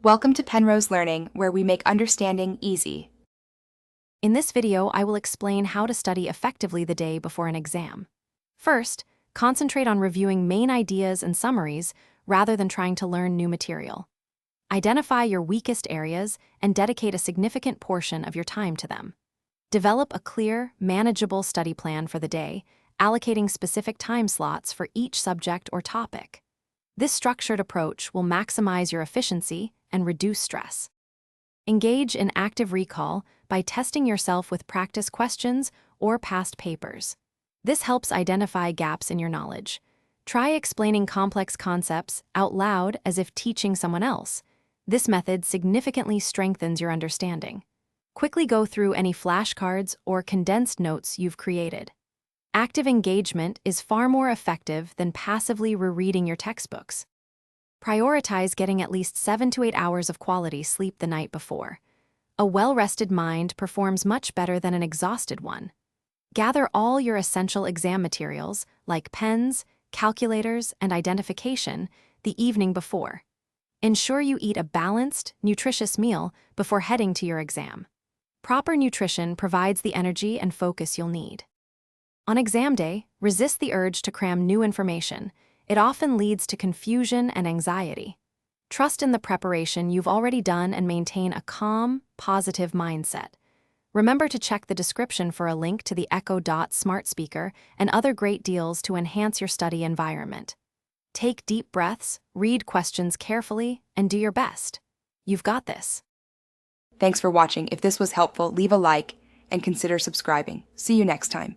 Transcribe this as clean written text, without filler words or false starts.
Welcome to Penrose Learning, where we make understanding easy. In this video, I will explain how to study effectively the day before an exam. First, concentrate on reviewing main ideas and summaries rather than trying to learn new material. Identify your weakest areas and dedicate a significant portion of your time to them. Develop a clear, manageable study plan for the day, allocating specific time slots for each subject or topic. This structured approach will maximize your efficiency and reduce stress. Engage in active recall by testing yourself with practice questions or past papers. This helps identify gaps in your knowledge. Try explaining complex concepts out loud as if teaching someone else. This method significantly strengthens your understanding. Quickly go through any flashcards or condensed notes you've created. Active engagement is far more effective than passively rereading your textbooks. Prioritize getting at least 7 to 8 hours of quality sleep the night before. A well-rested mind performs much better than an exhausted one. Gather all your essential exam materials, like pens, calculators, and identification, the evening before. Ensure you eat a balanced, nutritious meal before heading to your exam. Proper nutrition provides the energy and focus you'll need. On exam day, resist the urge to cram new information. It often leads to confusion and anxiety. Trust in the preparation you've already done and maintain a calm, positive mindset. Remember to check the description for a link to the Echo Dot smart speaker and other great deals to enhance your study environment. Take deep breaths, read questions carefully, and do your best. You've got this. Thanks for watching. If this was helpful, leave a like and consider subscribing. See you next time.